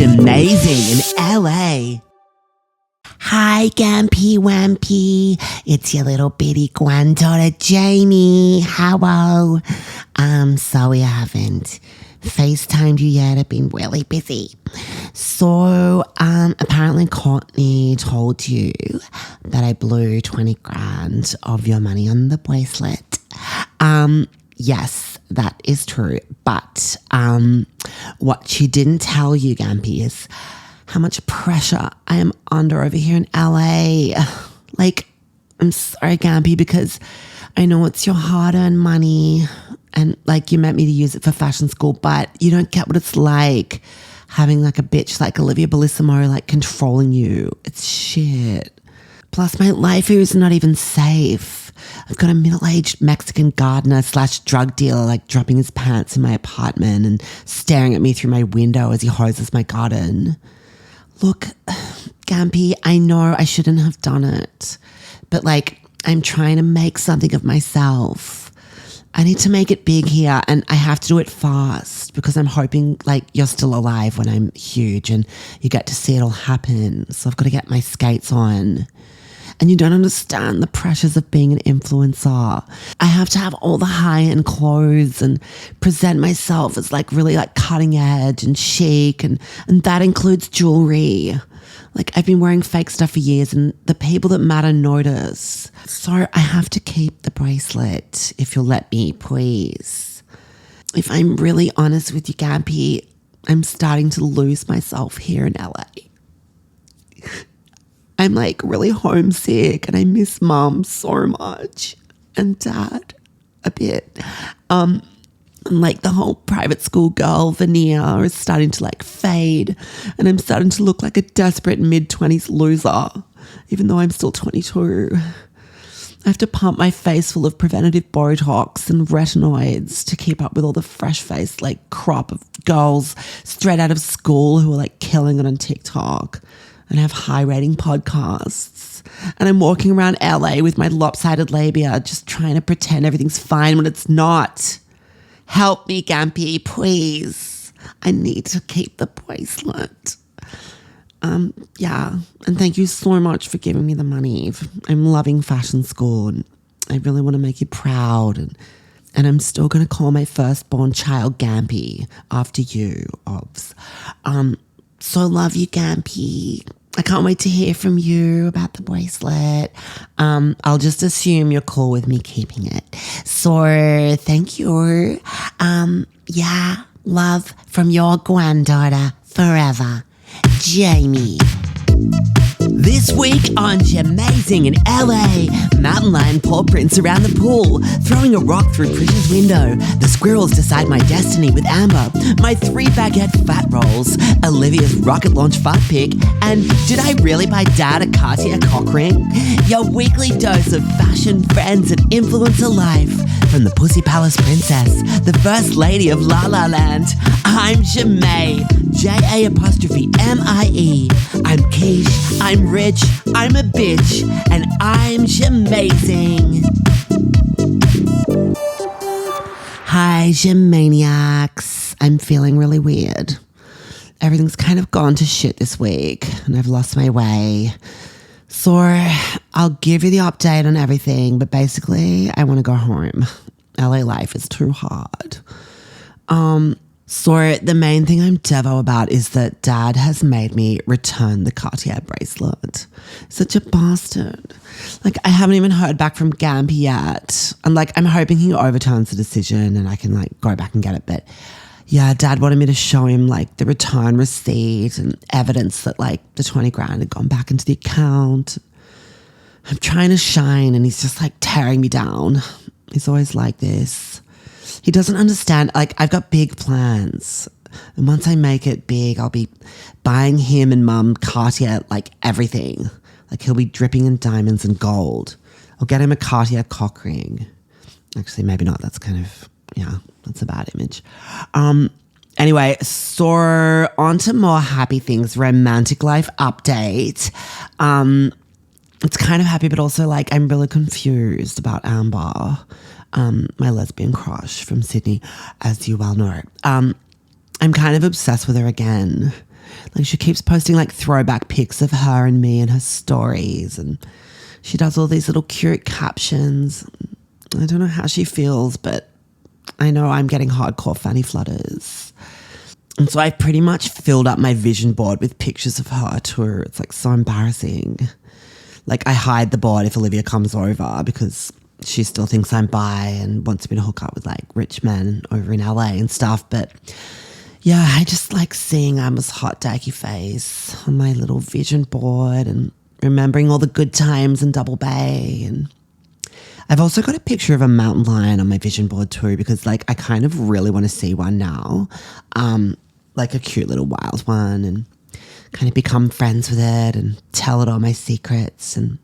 Amazing in LA. Hi, Gampy Wampy. It's your little bitty granddaughter, Jamie. Hello. Sorry I haven't FaceTimed you yet. I've been really busy. So, apparently Courtney told you that I blew 20 grand of your money on the bracelet. Yes, that is true. But what she didn't tell you, Gampy, is how much pressure I am under over here in LA. Like, I'm sorry, Gampy, because I know it's your hard-earned money and, like, you meant me to use it for fashion school, but you don't get what it's like having, like, a bitch like Olivia Bellissimo, like, controlling you. It's shit. Plus, my life here is not even safe. I've got a middle-aged Mexican gardener / drug dealer like dropping his pants in my apartment and staring at me through my window as he hoses my garden. Look, Gampy, I know I shouldn't have done it, but like I'm trying to make something of myself. I need to make it big here and I have to do it fast because I'm hoping like you're still alive when I'm huge and you get to see it all happen. So I've got to get my skates on. And you don't understand the pressures of being an influencer. I have to have all the high-end clothes and present myself as like really like cutting edge and chic and that includes jewelry. Like I've been wearing fake stuff for years and the people that matter notice. So I have to keep the bracelet if you'll let me, please. If I'm really honest with you, Gampy, I'm starting to lose myself here in LA. I'm like really homesick and I miss mom so much and dad a bit. And like the whole private school girl veneer is starting to like fade and I'm starting to look like a desperate mid-20s loser, even though I'm still 22. I have to pump my face full of preventative Botox and retinoids to keep up with all the fresh-faced like crop of girls straight out of school who are like killing it on TikTok. And have high-rating podcasts. And I'm walking around LA with my lopsided labia just trying to pretend everything's fine when it's not. Help me, Gampy, please. I need to keep the bracelet. Yeah. And thank you so much for giving me the money. I'm loving fashion school and I really want to make you proud. And I'm still going to call my firstborn child Gampy after you, Obs. So love you, Gampy. I can't wait to hear from you about the bracelet. I'll just assume you're cool with me keeping it. So thank you. Yeah, love from your granddaughter forever, Jamie. This week on Jamazing in LA, mountain lion paw prints around the pool, throwing a rock through Prisha's window, the squirrels decide my destiny with Amber, my 3 baguette fat rolls, Olivia's rocket launch fart pic, and did I really buy Dad a Cartier cock ring? Your weekly dose of fashion, friends, and influencer life from the Pussy Palace Princess, the First Lady of La La Land. I'm Jamie, J-A-apostrophe-M-I-E. I'm quiche, I'm rich, I'm a bitch, and I'm Jamazing. Hi, Jamaniacs. I'm feeling really weird. Everything's kind of gone to shit this week, and I've lost my way. So I'll give you the update on everything, but basically, I want to go home. LA life is too hard. So the main thing I'm devo about is that Dad has made me return the Cartier bracelet. Such a bastard. Like, I haven't even heard back from Gampy yet. And like, I'm hoping he overturns the decision and I can like go back and get it. But yeah, Dad wanted me to show him like the return receipt and evidence that like the 20 grand had gone back into the account. I'm trying to shine and he's just like tearing me down. He's always like this. He doesn't understand, like, I've got big plans. And once I make it big, I'll be buying him and Mum Cartier, like, everything. Like, he'll be dripping in diamonds and gold. I'll get him a Cartier cock ring. Actually, maybe not. That's kind of, yeah, that's a bad image. Anyway, so on to more happy things. Romantic life update. It's kind of happy, but also, like, I'm really confused about Amber. my lesbian crush from Sydney, as you well know. I'm kind of obsessed with her again. Like, she keeps posting like throwback pics of her and me in her stories, and she does all these little cute captions. I don't know how she feels, but I know I'm getting hardcore fanny flutters. And so I've pretty much filled up my vision board with pictures of her too. It's like so embarrassing. Like, I hide the board if Olivia comes over because she still thinks I'm bi and wants me to hook up with like rich men over in LA and stuff. But yeah, I just like seeing Amber's hot dacky face on my little vision board and remembering all the good times in Double Bay. And I've also got a picture of a mountain lion on my vision board too, because like I kind of really want to see one now, like a cute little wild one, and kind of become friends with it and tell it all my secrets. And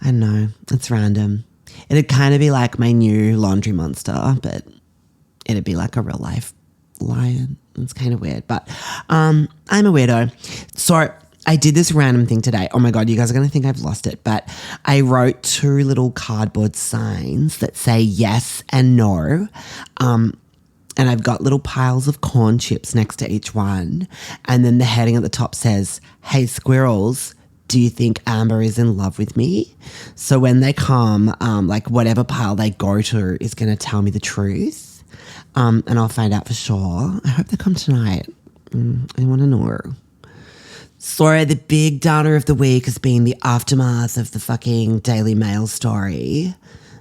I don't know, it's random. It'd kind of be like my new laundry monster, but it'd be like a real life lion. It's kind of weird, but I'm a weirdo. So I did this random thing today. Oh my God, you guys are going to think I've lost it, but I wrote 2 little cardboard signs that say yes and no. And I've got little piles of corn chips next to each one. And then the heading at the top says, "Hey squirrels, do you think Amber is in love with me?" So when they come, like whatever pile they go to is going to tell me the truth. And I'll find out for sure. I hope they come tonight. I want to know. Sorry, the big downer of the week has been the aftermath of the fucking Daily Mail story.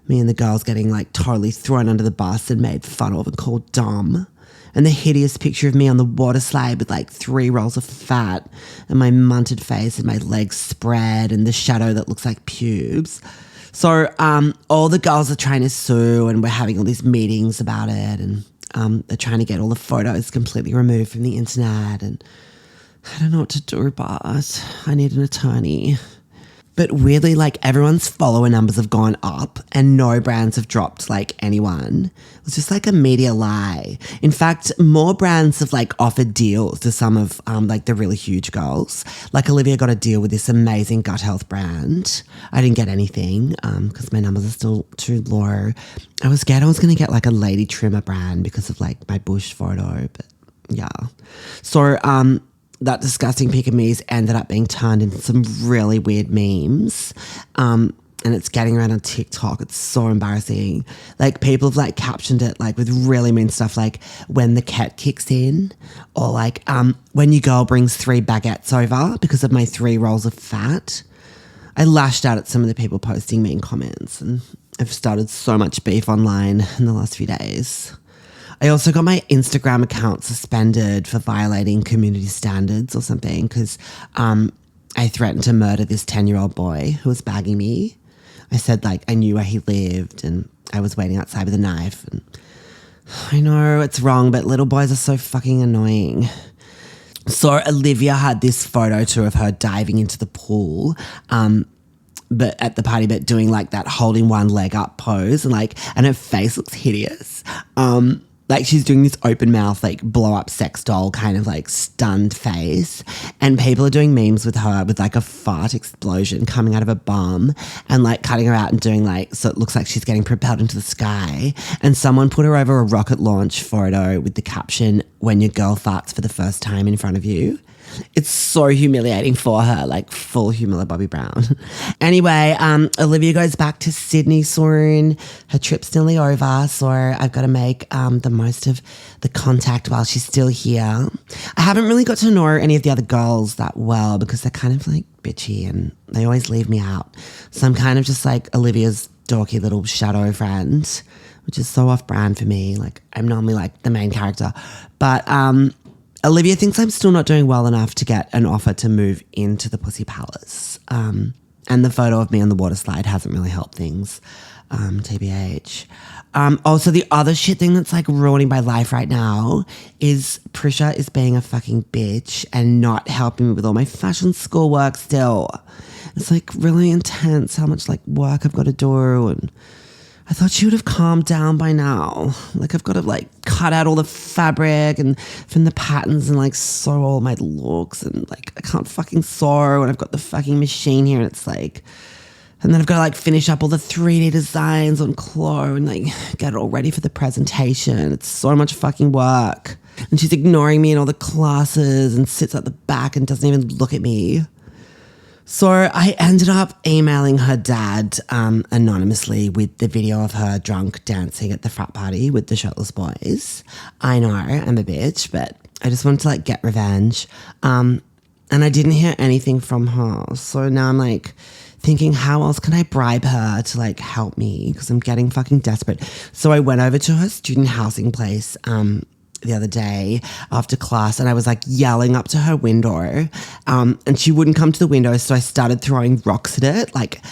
Me and the girls getting like totally thrown under the bus and made fun of and called dumb. And the hideous picture of me on the waterslide with like 3 rolls of fat and my munted face and my legs spread and the shadow that looks like pubes. So all the girls are trying to sue and we're having all these meetings about it, and they're trying to get all the photos completely removed from the internet, and I don't know what to do, but I need an attorney. But weirdly, like everyone's follower numbers have gone up and no brands have dropped like anyone. It was just like a media lie. In fact, more brands have like offered deals to some of like the really huge girls. Like Olivia got a deal with this amazing gut health brand. I didn't get anything because my numbers are still too low. I was scared I was going to get like a lady trimmer brand because of like my bush photo, but yeah. So that disgusting pic of me's ended up being turned into some really weird memes. And it's getting around on TikTok. It's so embarrassing. Like people have like captioned it like with really mean stuff like "when the cat kicks in," or like "when your girl brings 3 baguettes over because of my 3 rolls of fat." I lashed out at some of the people posting mean comments, and I've started so much beef online in the last few days. I also got my Instagram account suspended for violating community standards or something because I threatened to murder this 10-year-old boy who was bagging me. I said like I knew where he lived and I was waiting outside with a knife. And I know it's wrong, but little boys are so fucking annoying. So Olivia had this photo too of her diving into the pool, but at the party, but doing like that holding one leg up pose, and her face looks hideous. Like she's doing this open mouth, like blow up sex doll kind of like stunned face. And people are doing memes with her with like a fart explosion coming out of her bum and like cutting her out and doing like, so it looks like she's getting propelled into the sky. And someone put her over a rocket launch photo with the caption, "when your girl farts for the first time in front of you." It's so humiliating for her, like full humor Bobby Brown. Anyway, Olivia goes back to Sydney soon. Her trip's nearly over, so I've got to make the most of the contact while she's still here. I haven't really got to know any of the other girls that well because they're kind of like bitchy and they always leave me out. So I'm kind of just like Olivia's dorky little shadow friend, which is so off-brand for me. Like I'm normally like the main character. But Olivia thinks I'm still not doing well enough to get an offer to move into the Pussy Palace. And the photo of me on the water slide hasn't really helped things, TBH. Also, the other shit thing that's like ruining my life right now is Prisha is being a fucking bitch and not helping me with all my fashion school work still. It's like really intense how much like work I've got to do, and I thought she would have calmed down by now. Like I've got to like cut out all the fabric and from the patterns and like sew all my looks, and like I can't fucking sew and I've got the fucking machine here and it's like And then I've got to like finish up all the 3D designs on Chloe and like get it all ready for the presentation. It's so much fucking work. And she's ignoring me in all the classes and sits at the back and doesn't even look at me. So I ended up emailing her dad anonymously with the video of her drunk dancing at the frat party with the shirtless boys. I know, I'm a bitch, but I just wanted to like get revenge. And I didn't hear anything from her. So now I'm like thinking, how else can I bribe her to like help me? Because I'm getting fucking desperate. So I went over to her student housing place the other day after class, and I was like yelling up to her window, and she wouldn't come to the window, so I started throwing rocks at it, like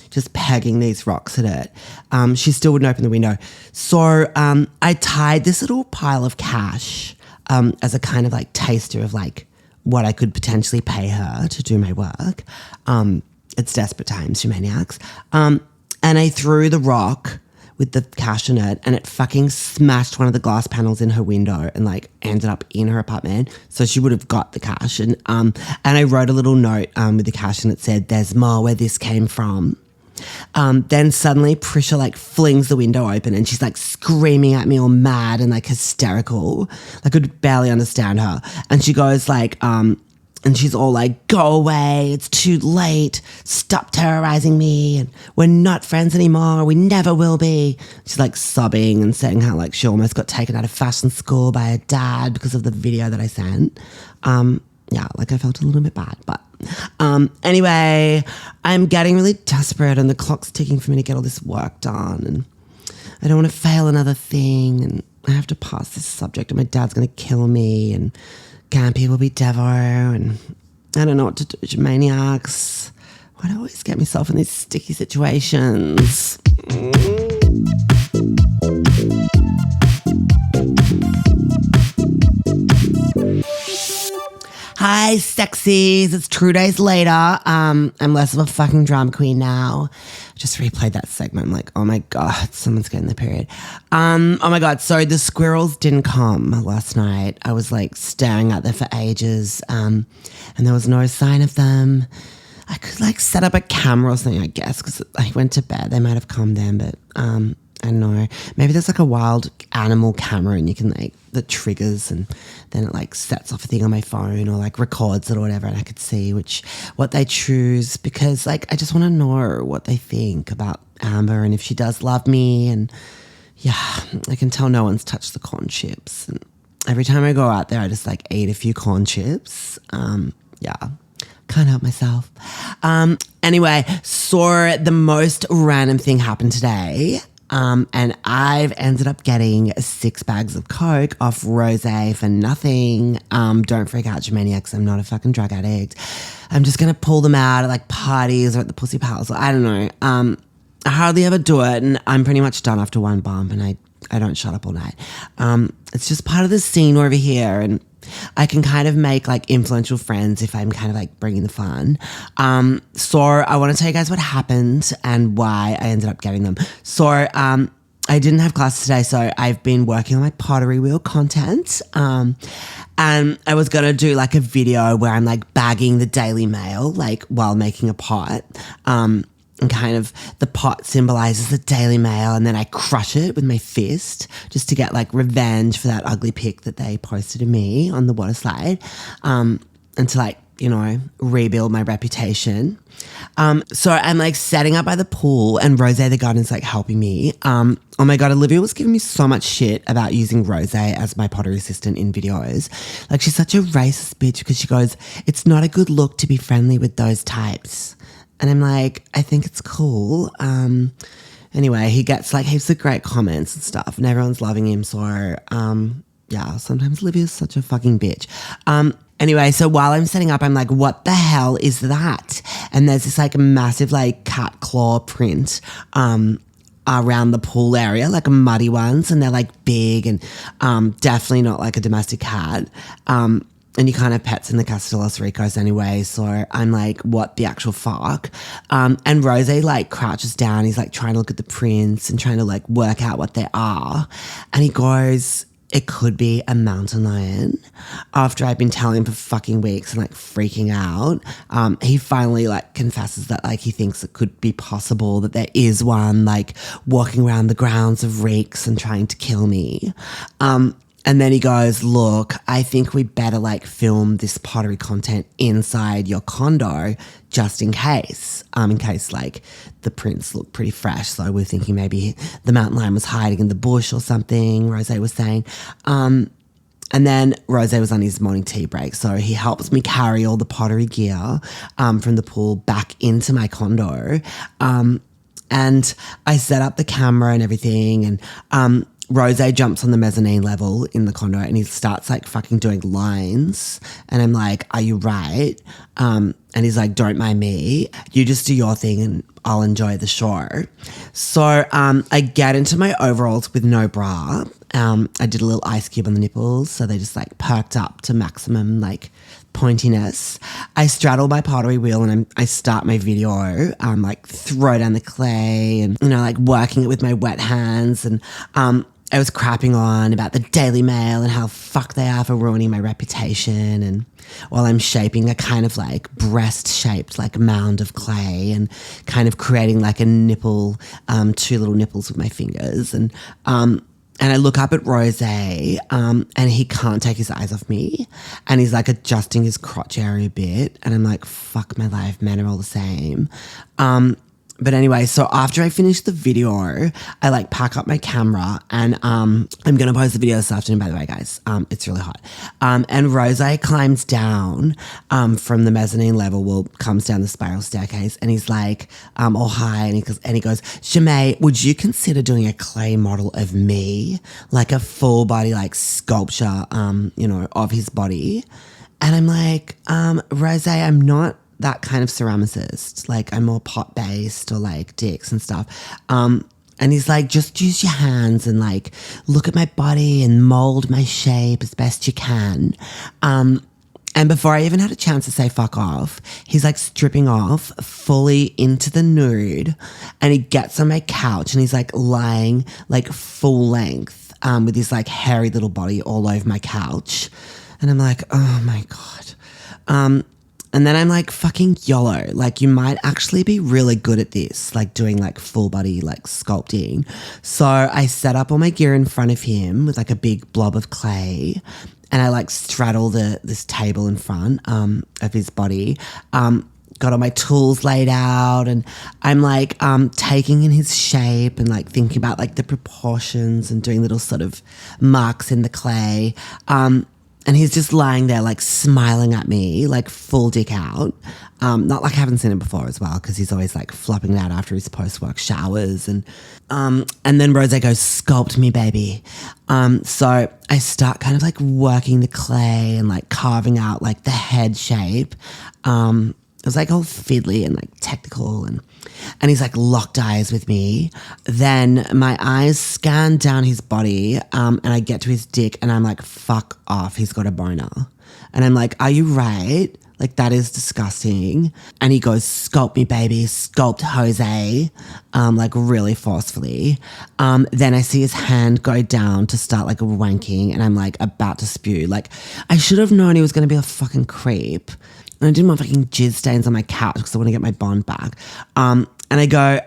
just pegging these rocks at it. She still wouldn't open the window. So I tied this little pile of cash as a kind of like taster of like what I could potentially pay her to do my work. It's desperate times, you maniacs. And I threw the rock with the cash in it, and it fucking smashed one of the glass panels in her window and like ended up in her apartment. So she would have got the cash. And I wrote a little note with the cash, and it said, "There's more where this came from." Then suddenly Prisha like flings the window open and she's like screaming at me all mad and like hysterical. I could barely understand her. And she goes like, and she's all like, "Go away, it's too late, stop terrorizing me, and we're not friends anymore, we never will be." She's like sobbing and saying how like she almost got taken out of fashion school by her dad because of the video that I sent. Yeah, like I felt a little bit bad, but anyway, I'm getting really desperate and the clock's ticking for me to get all this work done, and I don't want to fail another thing, and I have to pass this subject and my dad's going to kill me, and Gampy will be Devo, and I don't know what to do, you maniacs. Why do I always get myself in these sticky situations? Hi, sexies. It's 2 days later. I'm less of a fucking drama queen now. Just replayed that segment. I'm like, oh my God, someone's getting their period. Oh my God. So the squirrels didn't come last night. I was like staring out there for ages. And there was no sign of them. I could like set up a camera or something, I guess, because I went to bed. They might have come then, but I don't know. Maybe there's like a wild animal camera and you can like the triggers and then it like sets off a thing on my phone or like records it or whatever, and I could see what they choose, because like I just want to know what they think about Amber and if she does love me. And yeah, I can tell no one's touched the corn chips, and every time I go out there I just like eat a few corn chips. Yeah, can't help myself. Anyway, so the most random thing happened today. And I've ended up getting 6 bags of Coke off Rosé for nothing. Don't freak out, you maniacs. I'm not a fucking drug addict. I'm just going to pull them out at like parties or at the Pussy Pals. I don't know. I hardly ever do it, and I'm pretty much done after one bump, and I don't shut up all night. It's just part of the scene over here, and I can kind of make like influential friends if I'm kind of like bringing the fun. So I want to tell you guys what happened and why I ended up getting them. So I didn't have class today, so I've been working on my pottery wheel content. And I was going to do like a video where I'm like bagging the Daily Mail like while making a pot. And kind of the pot symbolizes the Daily Mail, and then I crush it with my fist just to get like revenge for that ugly pic that they posted of me on the waterslide, and to like, you know, rebuild my reputation. So I'm like setting up by the pool, and Rosé the garden's like helping me. Oh my God, Olivia was giving me so much shit about using Rosé as my pottery assistant in videos. Like, she's such a racist bitch because she goes, "It's not a good look to be friendly with those types." And I'm like, I think it's cool. Anyway, he gets like heaps of great comments and stuff, and everyone's loving him. So, yeah, sometimes Olivia's such a fucking bitch. Anyway, so while I'm setting up, I'm like, what the hell is that? And there's this like massive like cat claw print around the pool area, like muddy ones, and they're like big and definitely not like a domestic cat. And you can't have pets in the Casa de los Ricos anyway. So I'm like, what the actual fuck? And Rosé like crouches down. He's like trying to look at the prints and trying to like work out what they are. And he goes, it could be a mountain lion. After I've been telling him for fucking weeks and like freaking out, he finally like confesses that like he thinks it could be possible that there is one like walking around the grounds of Reeks and trying to kill me. And then he goes, look, I think we better like film this pottery content inside your condo just in case like the prints look pretty fresh. So we're thinking maybe the mountain lion was hiding in the bush or something, Rosé was saying. And then Rosé was on his morning tea break. So he helps me carry all the pottery gear from the pool back into my condo. And I set up the camera and everything, and Rosé jumps on the mezzanine level in the condo and he starts like fucking doing lines. And I'm like, are you right? And he's like, don't mind me. You just do your thing and I'll enjoy the show. So I get into my overalls with no bra. I did a little ice cube on the nipples so they just like perked up to maximum like pointiness. I straddle my pottery wheel and I start my video, like throw down the clay and, you know, like working it with my wet hands. And I was crapping on about the Daily Mail and how fucked they are for ruining my reputation. And while I'm shaping a kind of like breast-shaped like mound of clay and kind of creating like a nipple, two little nipples with my fingers. And I look up at Rosé, and he can't take his eyes off me. And he's like adjusting his crotch area a bit. And I'm like, fuck my life, men are all the same. But anyway, so after I finish the video, I like pack up my camera and I'm going to post the video this afternoon, by the way, guys. It's really hot. And Rosé climbs down from the mezzanine level, comes down the spiral staircase, and he's like, oh, hi. And he goes, Shimei, would you consider doing a clay model of me? Like a full body, like sculpture, you know, of his body? And I'm like, Rosé, I'm not that kind of ceramicist. Like I'm more pot based or like dicks and stuff. And he's like, just use your hands and like look at my body and mold my shape as best you can. And before I even had a chance to say fuck off, he's like stripping off fully into the nude and he gets on my couch and he's like lying like full length with his like hairy little body all over my couch. And I'm like, oh my God. And then I'm like, fucking YOLO. Like, you might actually be really good at this, like doing like full body, like sculpting. So I set up all my gear in front of him with like a big blob of clay. And I like straddle this table in front of his body. Got all my tools laid out and I'm like taking in his shape and like thinking about like the proportions and doing little sort of marks in the clay. And he's just lying there like smiling at me, like full dick out. Not like I haven't seen him before as well, because he's always like flopping it out after his post-work showers. And then Rosé goes, sculpt me, baby. So I start kind of like working the clay and like carving out like the head shape. It was like all fiddly and like technical and he's like locked eyes with me. Then my eyes scan down his body and I get to his dick and I'm like, fuck off, he's got a boner. And I'm like, are you right? Like that is disgusting. And he goes, sculpt me, baby, sculpt Jose, like really forcefully. Then I see his hand go down to start like wanking and I'm like about to spew. Like I should have known he was going to be a fucking creep. And I didn't want fucking jizz stains on my couch because I want to get my bond back. And I go,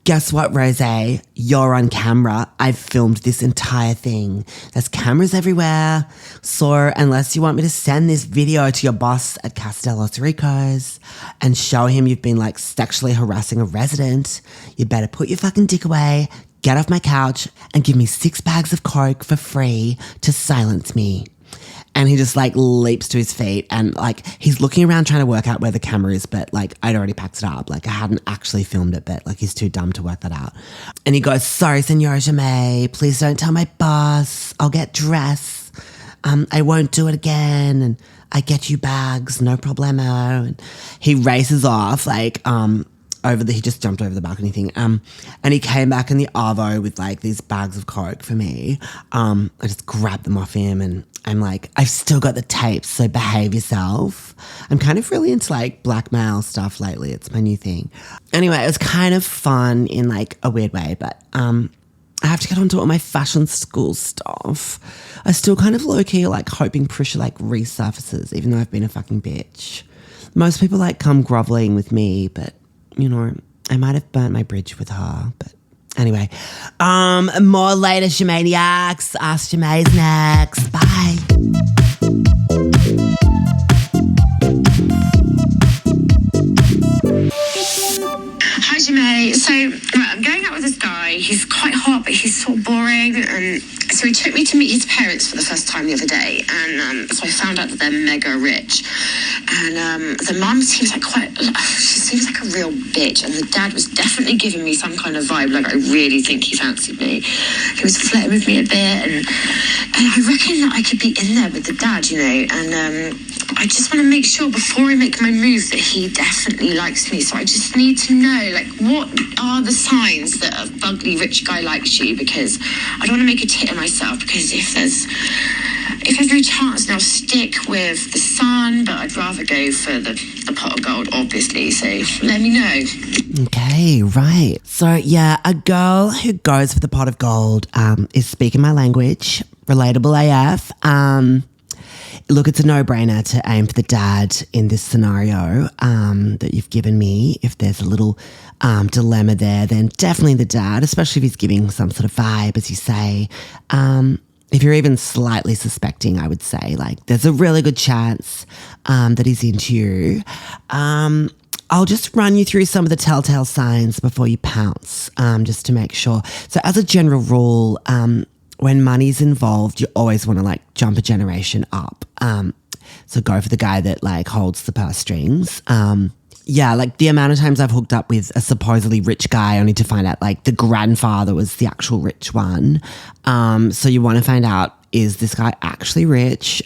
guess what, Rosé? You're on camera. I've filmed this entire thing. There's cameras everywhere. So unless you want me to send this video to your boss at Castellos Ricos and show him you've been like sexually harassing a resident, you better put your fucking dick away, get off my couch, and give me 6 bags of coke for free to silence me. And he just like leaps to his feet and like he's looking around trying to work out where the camera is, but like I'd already packed it up. Like I hadn't actually filmed it, but like he's too dumb to work that out. And he goes, sorry, Senora Jamé, please don't tell my boss. I'll get dressed. I won't do it again. And I get you bags, no problemo. And he races off like, he just jumped over the balcony thing. And he came back in the arvo with like these bags of coke for me. I just grabbed them off him and I'm like, I've still got the tapes, so behave yourself. I'm kind of really into like blackmail stuff lately. It's my new thing. Anyway, it was kind of fun in like a weird way, but I have to get onto all my fashion school stuff. I still kind of low-key like hoping Prisha like resurfaces, even though I've been a fucking bitch. Most people like come groveling with me, but you know, I might have burnt my bridge with her. But anyway, more later, Shamaniacs. Ask Shamaze next. Bye. Hi, Jamae. So, right, I'm going out with this guy. He's quite hot, but he's sort of boring. And so he took me to meet his parents for the first time the other day. And so I found out that they're mega rich. And the mum seems like she seems like a real bitch. And the dad was definitely giving me some kind of vibe, like I really think he fancied me. He was flirting with me a bit. And I reckon that I could be in there with the dad, you know. And I just want to make sure before I make my move that he definitely likes me. So I just need to know, like, what are the signs that a fugly rich guy likes you? Because I don't want to make a tit of myself, because if there's no chance, then I'll stick with the sun, but I'd rather go for the pot of gold, obviously. So let me know. Okay, right. So yeah, a girl who goes for the pot of gold is speaking my language, relatable AF. Look, it's a no-brainer to aim for the dad in this scenario that you've given me. If there's a little dilemma there, then definitely the dad, especially if he's giving some sort of vibe, as you say. If you're even slightly suspecting, I would say, like, there's a really good chance that he's into you. I'll just run you through some of the telltale signs before you pounce, just to make sure. So as a general rule, when money's involved, you always want to like jump a generation up. So go for the guy that like holds the purse strings. Yeah, like the amount of times I've hooked up with a supposedly rich guy only to find out like the grandfather was the actual rich one. So you want to find out, is this guy actually rich?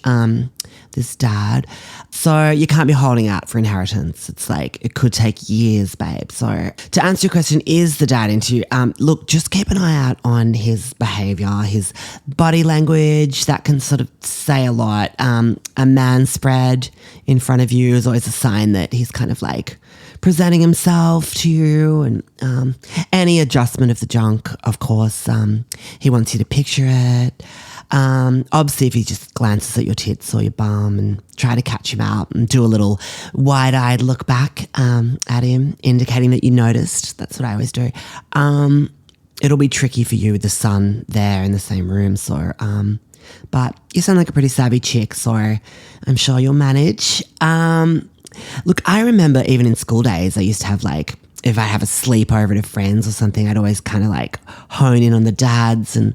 This dad. So you can't be holding out for inheritance. It's like, it could take years, babe. So to answer your question, is the dad into you? Look, just keep an eye out on his behavior, his body language. That can sort of say a lot. A man spread in front of you is always a sign that he's kind of like presenting himself to you, and any adjustment of the junk, of course. He wants you to picture it. Obviously, if he just glances at your tits or your bum and try to catch him out and do a little wide-eyed look back at him, indicating that you noticed. That's what I always do. It'll be tricky for you with the son there in the same room. So, but you sound like a pretty savvy chick, so I'm sure you'll manage. Look, I remember even in school days, I used to have like, if I have a sleepover to friends or something, I'd always kind of like hone in on the dads and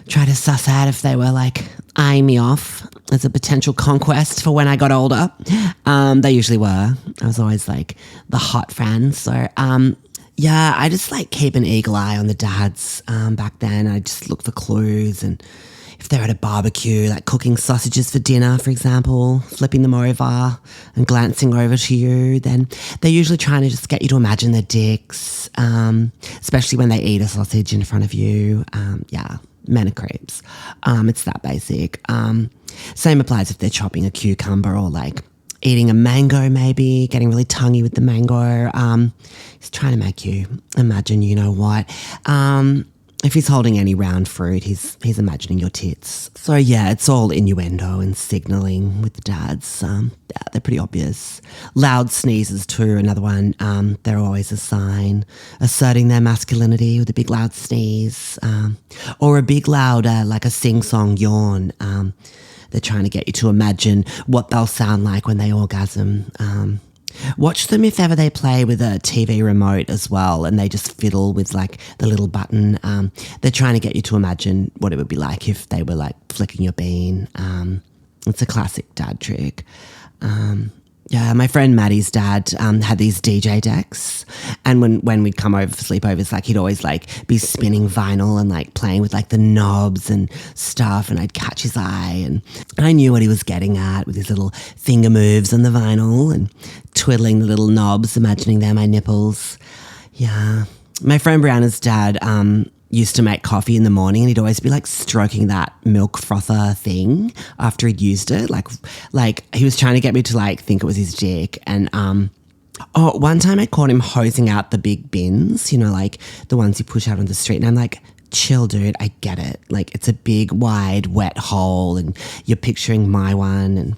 try to suss out if they were like eyeing me off as a potential conquest for when I got older. They usually were. I was always like the hot friend. So yeah, I just like keep an eagle eye on the dads back then. I just look for clues, and if they're at a barbecue, like cooking sausages for dinner, for example, flipping them over and glancing over to you, then they're usually trying to just get you to imagine their dicks, especially when they eat a sausage in front of you. Yeah. Men are creeps. It's that basic. Same applies if they're chopping a cucumber or like eating a mango, maybe getting really tonguey with the mango. He's trying to make you imagine, you know what. If he's holding any round fruit, he's imagining your tits. So yeah, it's all innuendo and signalling with the dads. Yeah, they're pretty obvious. Loud sneezes too, another one. They're always a sign. Asserting their masculinity with a big loud sneeze. Or a big loud, like a sing-song yawn. They're trying to get you to imagine what they'll sound like when they orgasm. Watch them if ever they play with a TV remote as well, and they just fiddle with like the little button. They're trying to get you to imagine what it would be like if they were like flicking your bean. It's a classic dad trick. Yeah, my friend Maddie's dad had these DJ decks, and when we'd come over for sleepovers, like he'd always like be spinning vinyl and like playing with like the knobs and stuff, and I'd catch his eye, and I knew what he was getting at with his little finger moves on the vinyl and twiddling the little knobs, imagining they're my nipples. Yeah, my friend Brianna's dad used to make coffee in the morning, and he'd always be like stroking that milk frother thing after he'd used it. Like he was trying to get me to like think it was his dick. And one time I caught him hosing out the big bins, you know, like the ones you push out on the street. And I'm like, chill, dude. I get it. Like, it's a big, wide, wet hole and you're picturing my one. And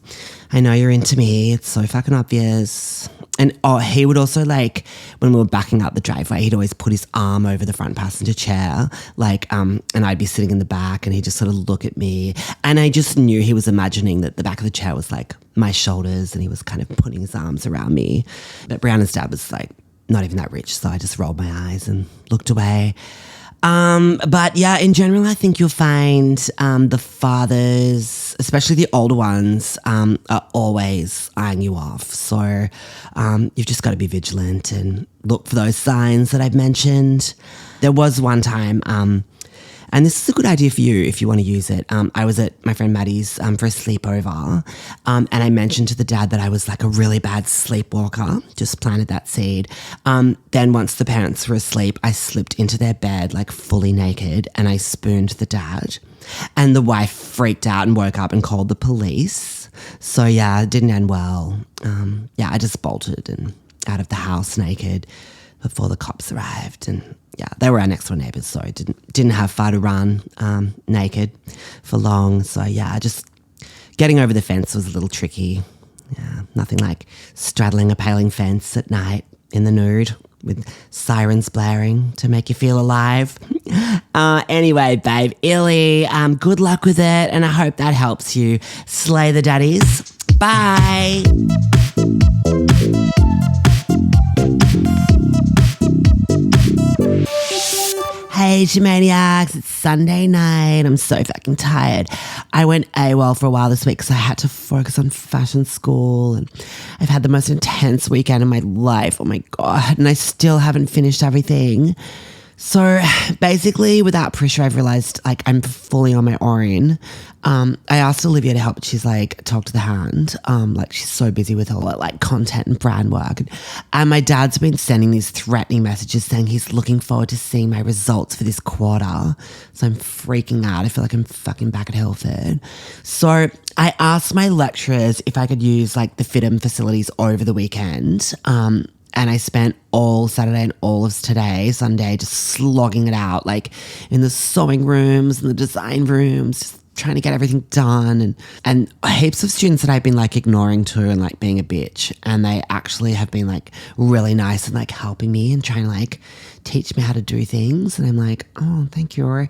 I know you're into me. It's so fucking obvious. And he would also, like, when we were backing up the driveway, he'd always put his arm over the front passenger chair, like, and I'd be sitting in the back and he'd just sort of look at me. And I just knew he was imagining that the back of the chair was like my shoulders and he was kind of putting his arms around me. But Brianna's dad was like not even that rich, so I just rolled my eyes and looked away. But yeah, in general, I think you'll find the fathers, especially the older ones, are always eyeing you off. So you've just got to be vigilant and look for those signs that I've mentioned. There was one time, and this is a good idea for you if you want to use it. I was at my friend Maddie's for a sleepover, and I mentioned to the dad that I was like a really bad sleepwalker, just planted that seed. Then once the parents were asleep, I slipped into their bed like fully naked and I spooned the dad. And the wife freaked out and woke up and called the police. So yeah, it didn't end well. Yeah, I just bolted and out of the house naked before the cops arrived. And yeah, they were our next door neighbours, so I didn't have far to run naked for long. So yeah, just getting over the fence was a little tricky. Yeah, nothing like straddling a paling fence at night in the nude with sirens blaring to make you feel alive. Anyway, babe, Illy, good luck with it, and I hope that helps you slay the daddies. Bye. Hey, Shamaniacs, it's Sunday night. I'm so fucking tired. I went AWOL for a while this week because I had to focus on fashion school, and I've had the most intense weekend in my life. Oh my God. And I still haven't finished everything. So basically, without pressure, I've realized like I'm fully on my own. I asked Olivia to help, but she's like, talk to the hand. Like she's so busy with all that like content and brand work. And my dad's been sending these threatening messages saying he's looking forward to seeing my results for this quarter. So I'm freaking out. I feel like I'm fucking back at Helford. So I asked my lecturers if I could use like the FITM facilities over the weekend. And I spent all Saturday and all of today, Sunday, just slogging it out, like in the sewing rooms and the design rooms, just trying to get everything done. And heaps of students that I've been like ignoring too and like being a bitch. And they actually have been like really nice and like helping me and trying to like teach me how to do things. And I'm like, oh, thank you.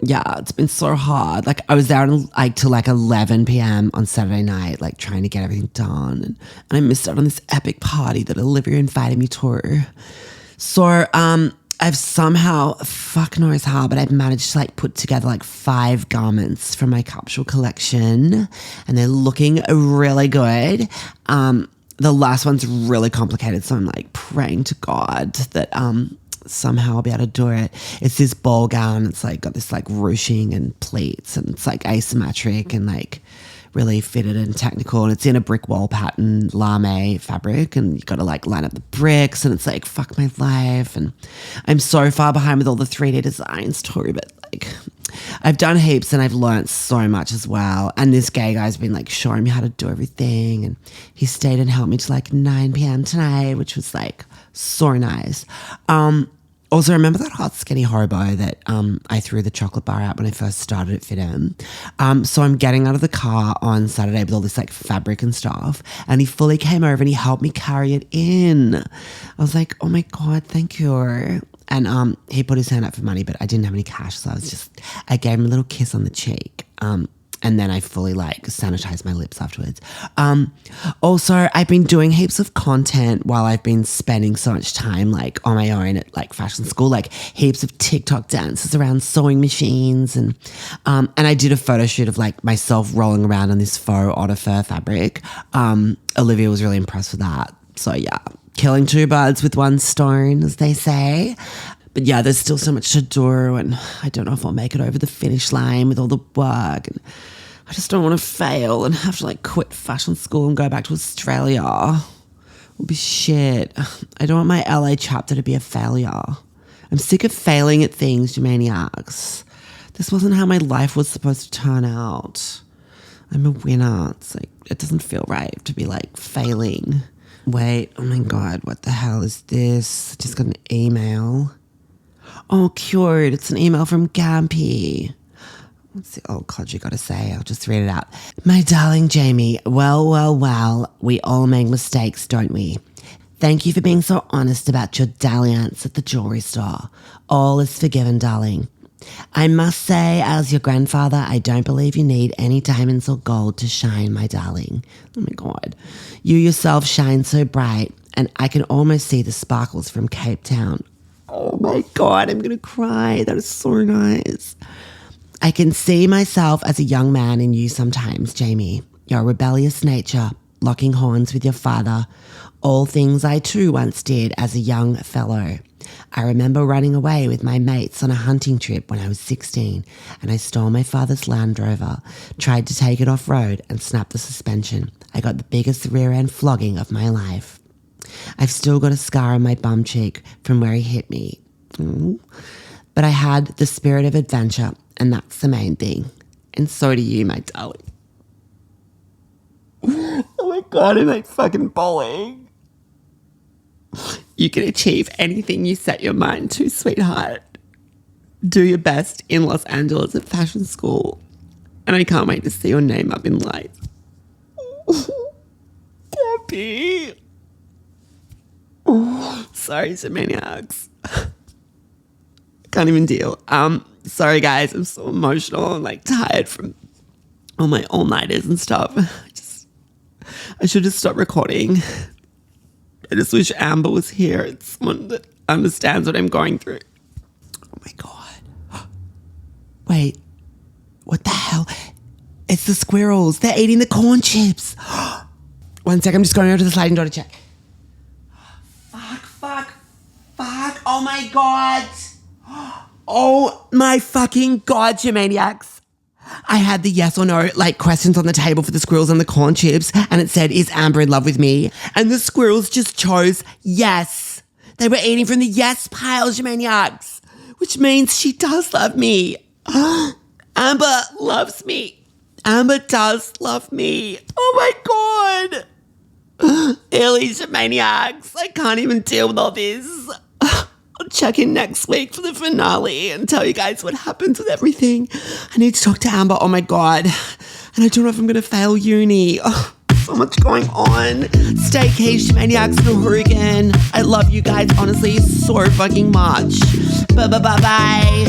Yeah, it's been so hard. Like I was there till like 11 p.m. on Saturday night, like trying to get everything done. And I missed out on this epic party that Olivia invited me to. So I've somehow, fuck knows how, but I've managed to like put together like 5 garments from my Capsule Collection, and they're looking really good. The last one's really complicated, so I'm like praying to God that somehow I'll be able to do it. It's this ball gown. It's like got this like ruching and pleats, and it's like asymmetric and like really fitted and technical, and it's in a brick wall pattern lame fabric, and you got to like line up the bricks, and it's like fuck my life. And I'm so far behind with all the 3D designs too, but like I've done heaps and I've learnt so much as well. And this gay guy's been like showing me how to do everything, and he stayed and helped me till like 9 p.m. tonight, which was like so nice. Also, remember that hot skinny hobo that I threw the chocolate bar out when I first started at FitM? So I'm getting out of the car on Saturday with all this like fabric and stuff, and he fully came over and he helped me carry it in. I was like, oh my God, thank you. And he put his hand up for money, but I didn't have any cash, so I gave him a little kiss on the cheek. And then I fully like sanitized my lips afterwards. Also, I've been doing heaps of content while I've been spending so much time like on my own at like fashion school, like heaps of TikTok dances around sewing machines. And I did a photo shoot of like myself rolling around on this faux otter fur fabric. Olivia was really impressed with that. So yeah, killing 2 birds with 1 stone, as they say. But yeah, there's still so much to do, and I don't know if I'll make it over the finish line with all the work. And I just don't want to fail and have to like quit fashion school and go back to Australia. It'll be shit. I don't want my LA chapter to be a failure. I'm sick of failing at things, you maniacs. This wasn't how my life was supposed to turn out. I'm a winner. It's like, it doesn't feel right to be like failing. Wait, oh my God, what the hell is this? I just got an email. Oh, cute. It's an email from Gampy. What's the old codger got to say? I'll just read it out. My darling Jamie, well, we all make mistakes, don't we? Thank you for being so honest about your dalliance at the jewelry store. All is forgiven, darling. I must say, as your grandfather, I don't believe you need any diamonds or gold to shine, my darling. Oh my God. You yourself shine so bright, and I can almost see the sparkles from Cape Town. Oh my God, I'm going to cry. That is so nice. I can see myself as a young man in you sometimes, Jamie. Your rebellious nature, locking horns with your father, all things I too once did as a young fellow. I remember running away with my mates on a hunting trip when I was 16, and I stole my father's Land Rover, tried to take it off-road and snapped the suspension. I got the biggest rear-end flogging of my life. I've still got a scar on my bum cheek from where he hit me. But I had the spirit of adventure, and that's the main thing. And so do you, my darling. Oh my God, am I fucking bawling? You can achieve anything you set your mind to, sweetheart. Do your best in Los Angeles at fashion school. And I can't wait to see your name up in lights. Gampy. Sorry, maniacs. Can't even deal. Sorry guys, I'm so emotional and like tired from all my all-nighters and stuff. I should just stop recording. I just wish Amber was here. It's someone that understands what I'm going through. Oh my God. Wait, what the hell? It's the squirrels. They're eating the corn chips. 1 sec, I'm just going over to the sliding door to check. Fuck. Oh my God. Oh my fucking God, you maniacs. I had the yes or no questions on the table for the squirrels and the corn chips, and it said, is Amber in love with me? And the squirrels just chose yes. They were eating from the yes piles, you maniacs, which means she does love me. Amber loves me. Amber does love me. Oh my God. Ellies, you maniacs. I can't even deal with all this. I'll check in next week for the finale and tell you guys what happens with everything. I need to talk to Amber. Oh my God. And I don't know if I'm going to fail uni. Oh, so much going on. Staycation maniacs for Hurricane. I love you guys, honestly, so fucking much. Bye.